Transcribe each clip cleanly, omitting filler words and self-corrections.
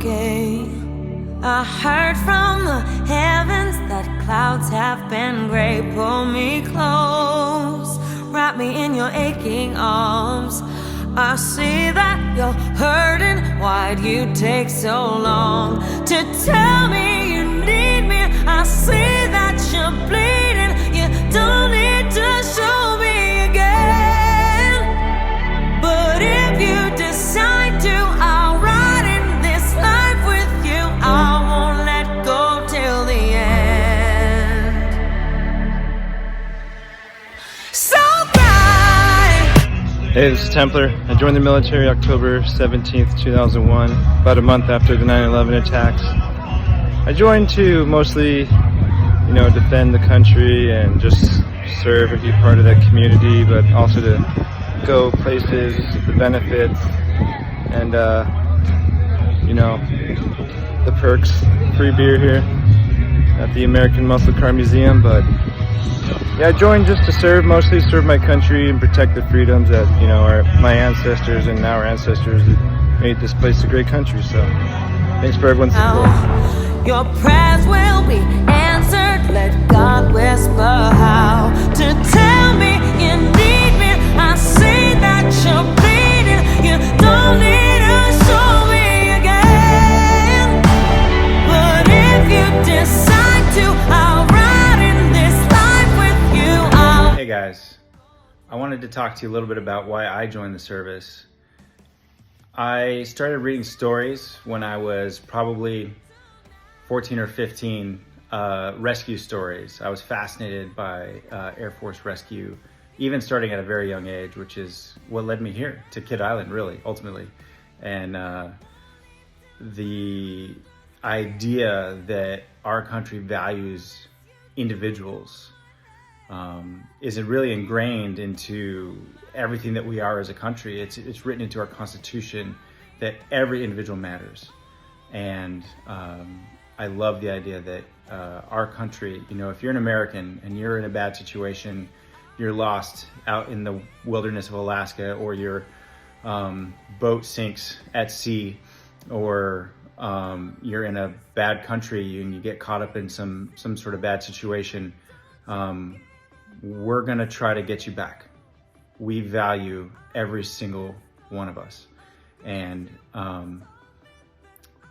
okay. I heard from the heavens that clouds have been gray. Pull me close, wrap me in your aching arms. I see that you're hurting. Why'd you take so long to tell me you need me? I see that you're bleeding. You don't need to show me again. But if you decide to, I'll ride in this life with you. I won't let go till the end. So Hey, this is Templar. I joined the military October 17th, 2001, about a month after the 9/11 attacks. I joined to mostly, defend the country and just serve and be part of that community, but also to go places, the benefits, and, the perks. Free beer here at the American Muscle Car Museum, but yeah, I joined just to mostly serve my country and protect the freedoms that, my ancestors and our ancestors that made this place a great country. So, thanks for everyone's support. your prayers will be answered. Let God whisper how to tell me you need me. I see that you're bleeding. You don't need to show me again. But if you decide to, I'll ride in this life with you. Hey guys, I wanted to talk to you a little bit about why I joined the service. I started reading stories when I was probably 14 or 15, rescue stories. I was fascinated by Air Force rescue, even starting at a very young age, which is what led me here to Kidd Island, really, ultimately. And the idea that our country values individuals is really ingrained into everything that we are as a country. It's written into our Constitution that every individual matters. And I love the idea that our country, if you're an American and you're in a bad situation, you're lost out in the wilderness of Alaska, or your boat sinks at sea, or you're in a bad country and you get caught up in some sort of bad situation, we're gonna try to get you back. We value every single one of us, and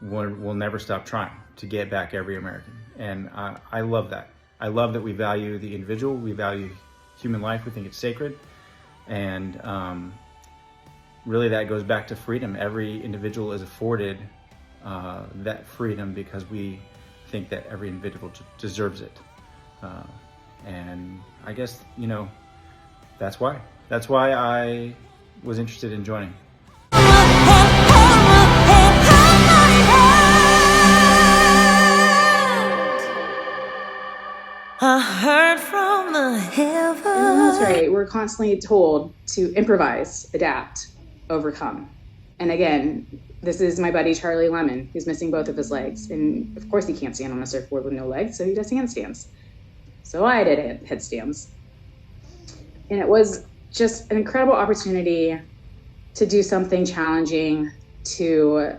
we'll never stop trying to get back every American. And I love that. I love that we value the individual, we value human life, we think it's sacred, and really that goes back to freedom. Every individual is afforded that freedom because we think that every individual deserves it. And I guess, that's why. That's why I was interested in joining. I heard from the heavens. In the military, we're constantly told to improvise, adapt, overcome. And again, this is my buddy Charlie Lemon, who's missing both of his legs. And of course he can't stand on a surfboard with no legs, so he does handstands. So I did headstands. And it was just an incredible opportunity to do something challenging, to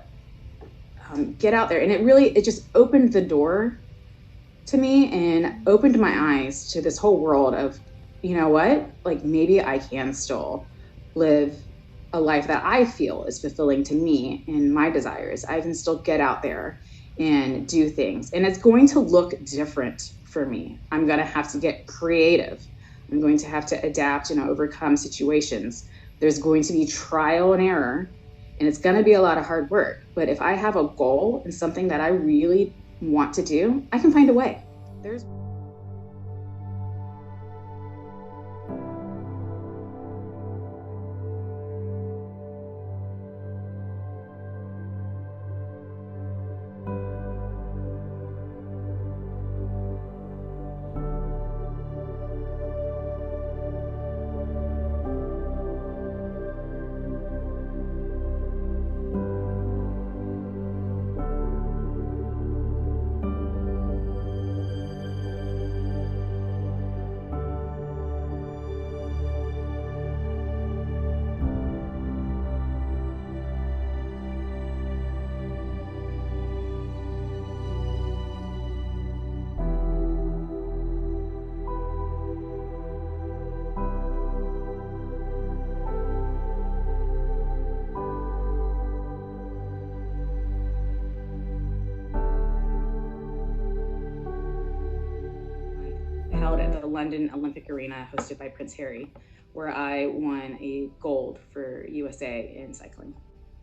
get out there. And it just opened the door to me and opened my eyes to this whole world of, like maybe I can still live a life that I feel is fulfilling to me and my desires. I can still get out there and do things. And it's going to look different for me. I'm going to have to get creative. I'm going to have to adapt and overcome situations. There's going to be trial and error, and it's going to be a lot of hard work. But if I have a goal and something that I really want to do, I can find a way. held at the London Olympic Arena hosted by Prince Harry, where I won a gold for USA in cycling.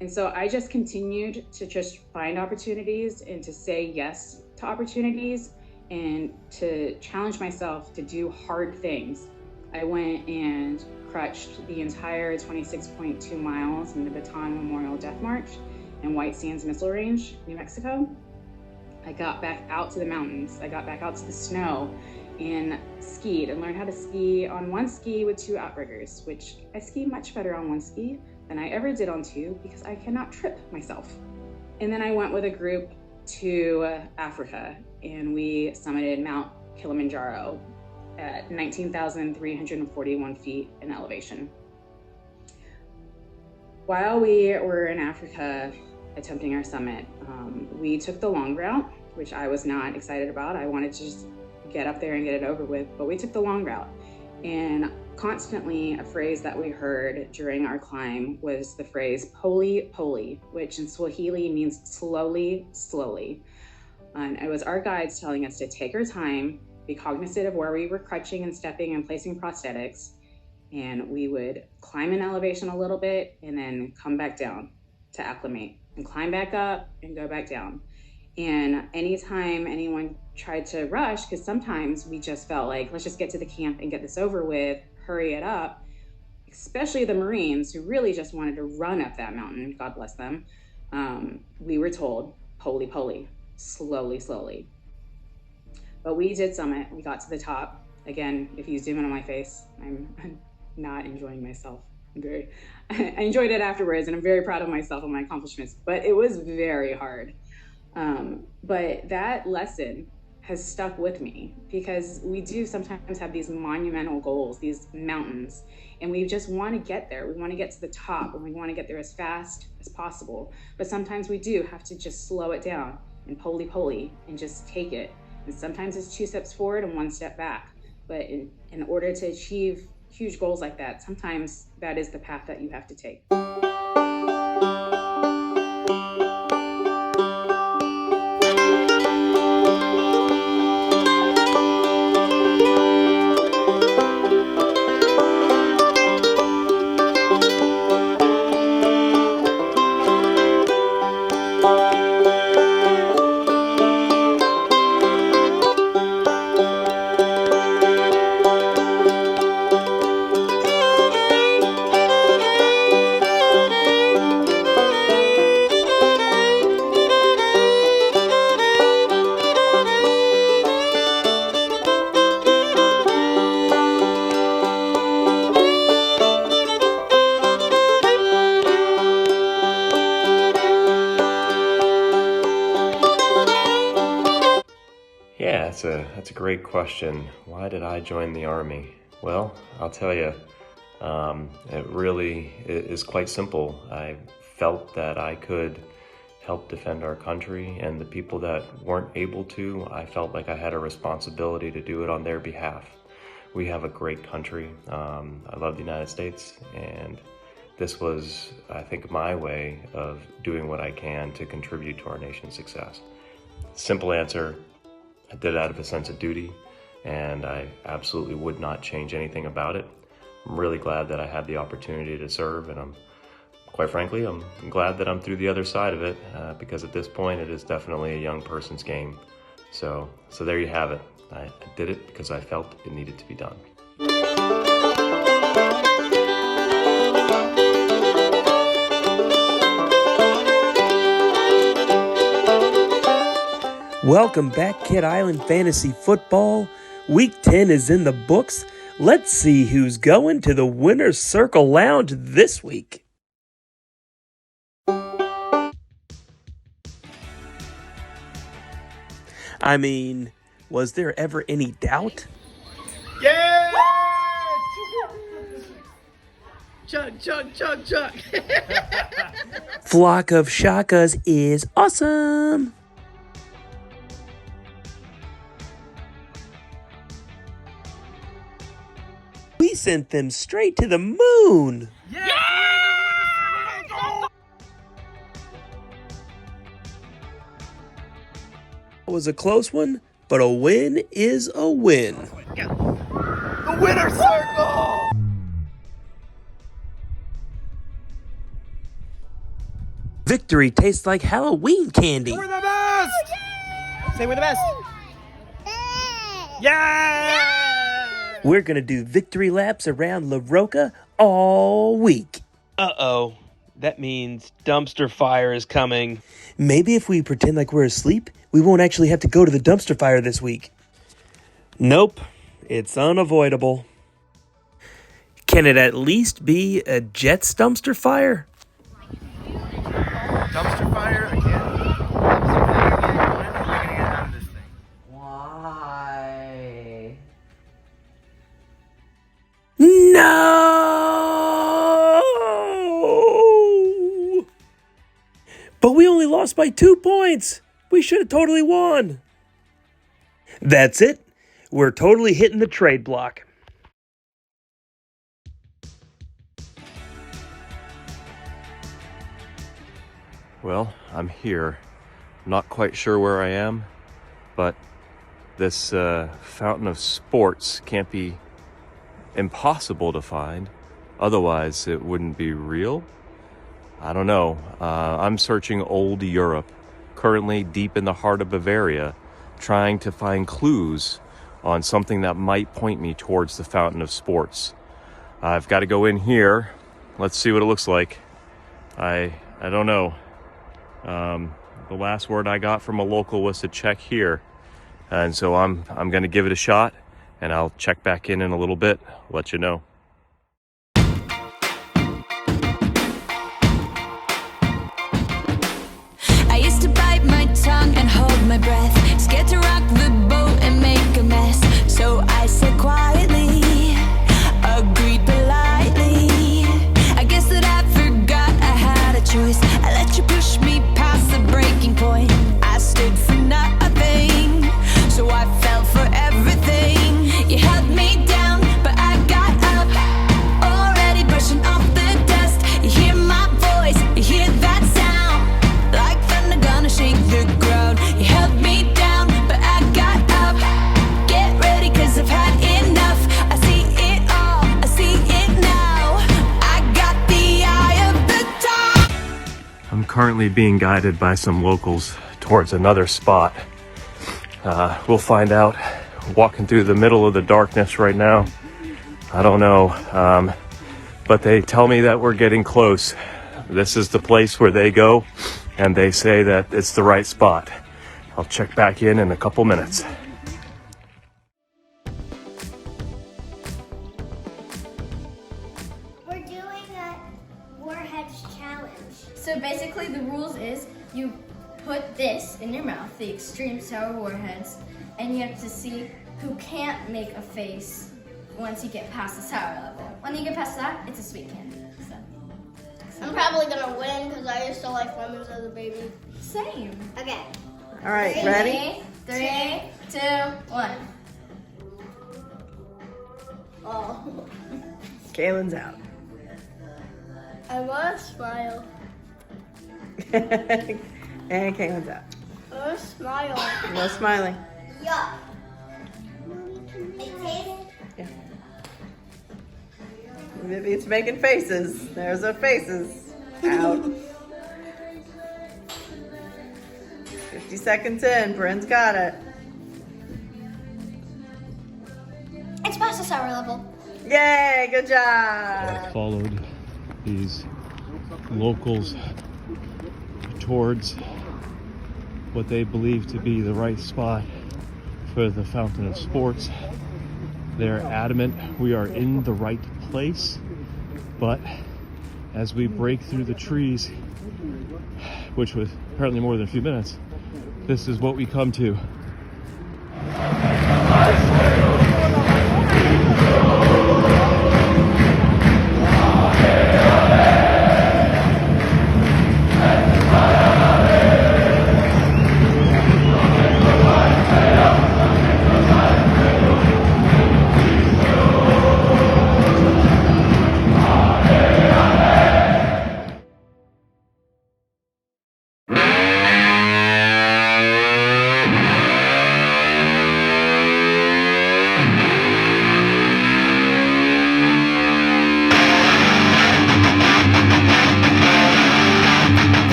And so I just continued to just find opportunities and to say yes to opportunities and to challenge myself to do hard things. I went and crutched the entire 26.2 miles in the Baton Memorial Death March in White Sands Missile Range, New Mexico. I got back out to the mountains. I got back out to the snow and skied and learned how to ski on one ski with two outriggers, which I ski much better on one ski than I ever did on two because I cannot trip myself. And then I went with a group to Africa and we summited Mount Kilimanjaro at 19,341 feet in elevation. While we were in Africa attempting our summit, we took the long route, which I was not excited about. I wanted to just get up there and get it over with, but we took the long route. And constantly a phrase that we heard during our climb was the phrase pole pole, which in Swahili means slowly, slowly. And it was our guides telling us to take our time, be cognizant of where we were crutching and stepping and placing prosthetics, and we would climb in elevation a little bit and then come back down to acclimate and climb back up and go back down. And anytime anyone tried to rush, because sometimes we just felt like, let's just get to the camp and get this over with, hurry it up, especially the Marines who really just wanted to run up that mountain, God bless them, we were told, pole pole, slowly, slowly. But we did summit, we got to the top. Again, if you zoom in on my face, I'm not enjoying myself. I enjoyed it afterwards and I'm very proud of myself and my accomplishments, but it was very hard. But that lesson has stuck with me because we do sometimes have these monumental goals, these mountains, and we just want to get there. We want to get to the top and we want to get there as fast as possible. But sometimes we do have to just slow it down and pole and just take it. And sometimes it's 2 steps forward and 1 step back. But in order to achieve huge goals like that, sometimes that is the path that you have to take. Yeah, that's a great question. Why did I join the Army? Well, I'll tell you, it really is quite simple. I felt that I could help defend our country, and the people that weren't able to, I felt like I had a responsibility to do it on their behalf. We have a great country. I love the United States, and this was, I think, my way of doing what I can to contribute to our nation's success. Simple answer, I did it out of a sense of duty, and I absolutely would not change anything about it. I'm really glad that I had the opportunity to serve, and quite frankly, I'm glad that I'm through the other side of it, because at this point, it is definitely a young person's game. So there you have it. I did it because I felt it needed to be done. Welcome back, Kid Island Fantasy Football. Week 10 is in the books. Let's see who's going to the Winner's Circle Lounge this week. I mean, was there ever any doubt? Yeah! Chuck. Flock of Shakas is awesome. We sent them straight to the moon. Yeah! It was a close one, but a win is a win. The winner's circle! Victory tastes like Halloween candy. We're the best! Say we're the best. Yeah! We're going to do victory laps around La Roca all week. Uh-oh. That means dumpster fire is coming. Maybe if we pretend like we're asleep, we won't actually have to go to the dumpster fire this week. Nope. It's unavoidable. Can it at least be a Jets dumpster fire? Dumpster fire again. Dumpster fire again. When are we gonna get out of this thing? Why? No! But we only lost by 2 points. We should have totally won. That's it. We're totally hitting the trade block. Well, I'm here. Not quite sure where I am, but this fountain of sports can't be impossible to find. Otherwise, it wouldn't be real. I don't know. I'm searching old Europe, currently deep in the heart of Bavaria, trying to find clues on something that might point me towards the fountain of sports. I've got to go in here. Let's see what it looks like. I don't know. The last word I got from a local was to check here, and so I'm going to give it a shot, and I'll check back in a little bit, let you know. I used to bite my tongue and hold my breath, scared to rock the boat and make a mess. So I said quietly, agreed politely. I guess that I forgot I had a choice. I let you push me past the breaking point. I stood for nothing, so I fell for everything. You held me down, but I got up, already brushing off the dust. You hear my voice, you hear that sound, like thunder gonna shake the ground. You held me down, but I got up. Get ready, 'cause I've had enough. I see it all, I see it now. I got the eye of the top. I'm currently being guided by some locals towards another spot. We'll find out. Walking through the middle of the darkness right now. I don't know, but they tell me that we're getting close. This is the place where they go, and they say that it's the right spot. I'll check back in a couple minutes. We're doing a Warheads challenge. So basically the rules is you put this in your mouth, the extreme sour warheads, and you have to see who can't make a face once you get past the sour level. When you get past that, it's a sweet candy. So. I'm probably gonna win because I used to like lemons as a baby. Same. Okay. All right, ready? 3, 2, 1. Oh. Kaylin's out. I wanna smile. And Kaylin's out. I wanna smile. No smiling. Yuck. It tastes. Maybe it's making faces. There's our faces. Out. 50 seconds in. Bryn's got it. It's past the sour level. Yay, good job. Followed these locals towards what they believe to be the right spot for the fountain of sports. They're adamant we are in the right place, but as we break through the trees, which was apparently more than a few minutes, this is what we come to.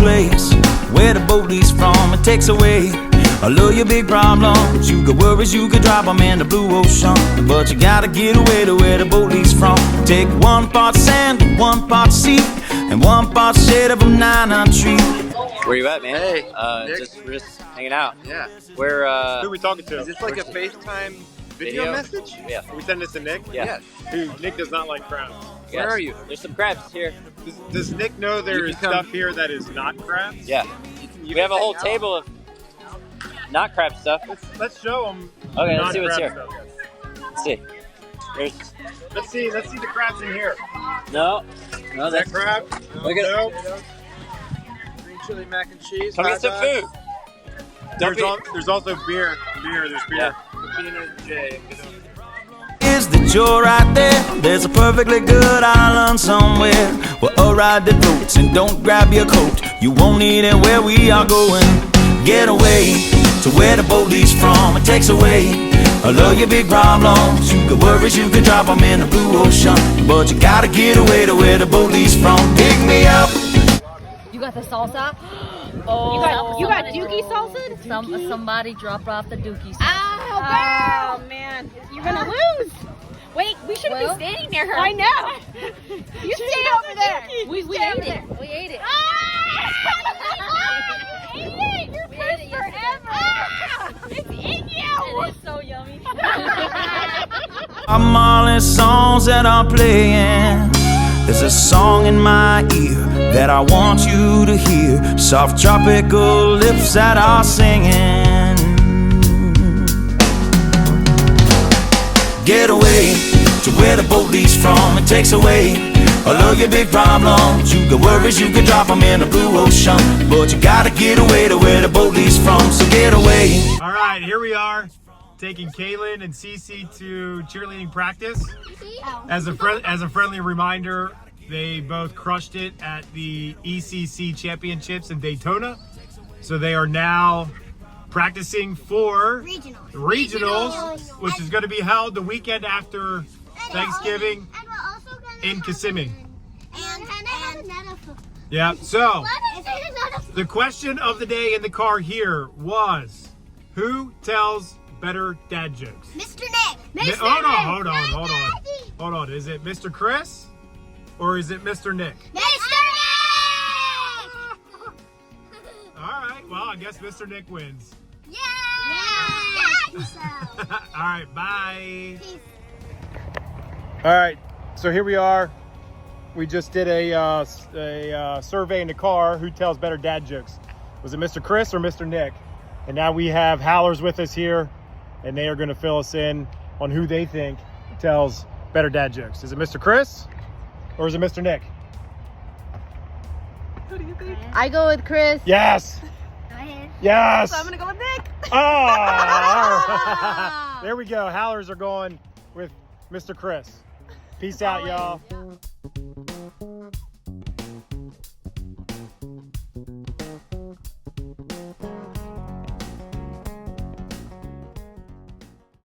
race. Where the boat leaves from, it takes away all of your big problems. You got worries, you could drop them in the blue ocean, but you gotta get away to where the boat leaves from. Take 1 part sand, 1 part sea, and 1 part shade of a 9-nut tree. Where you at, man? Hey, just hanging out. Yeah. Where, Who are we talking to? Is this like a FaceTime video message? Yeah. Are we sending this to Nick? Yeah. Who Nick does not like crabs. Yes. Where are you? There's some crabs here. Does Nick know there is stuff here that is not crabs? Yeah. We have a whole table of not crab stuff. Let's show them. Okay, let's see what's here. Let's see. Let's see the crabs in here. No, Is that crab? Look at No. Green chili mac and cheese. Come get some food. There's also beer. There's beer. Is that you're right there? There's a perfectly good island somewhere where a ride that floats, and don't grab your coat. You won't need it where we are going. Get away to where the boat leaves from. It takes away all of your big problems. You got worries, you can drop them in the blue ocean, but you gotta get away to where the boat leaves from. Pick me up. You got the salsa? Oh, you got dookie salsa? Somebody dropped off the dookie salsa. Oh, man. You're going to lose. Wait, we shouldn't be standing near her. I know. You stay over there. We ate it. We ate it. You ate it. You're first forever. It's in you. It is so yummy. I'm all the songs that are playing. There's a song in my ear that I want you to hear. Soft tropical lips that are singing. Get away to where the boat leaves from. It takes away all of your big problems. You got worries, you can drop them in the blue ocean, but you gotta get away to where the boat leaves from. So get away. All right, here we are, taking Kaylin and Cece to cheerleading practice. As a friendly reminder, they both crushed it at the ECC Championships in Daytona. So they are now practicing for regionals, which is going to be held the weekend after Thanksgiving in Kissimmee. Yeah, so the question of the day in the car here was, who tells better dad jokes? Mr. Nick. Hold on. Is it Mr. Chris or is it Mr. Nick? Mr. Nick! All right, well, I guess Mr. Nick wins. Yeah! All right, bye. Peace. All right, so here we are. We just did a survey in the car. Who tells better dad jokes? Was it Mr. Chris or Mr. Nick? And now we have Howlers with us here, and they are going to fill us in on who they think tells better dad jokes. Is it Mr. Chris or is it Mr. Nick? Who do you think? I go with Chris. Yes. Yes. So I'm gonna go with Nick. Oh, there we go. Howlers are going with Mr. Chris. Peace out, y'all.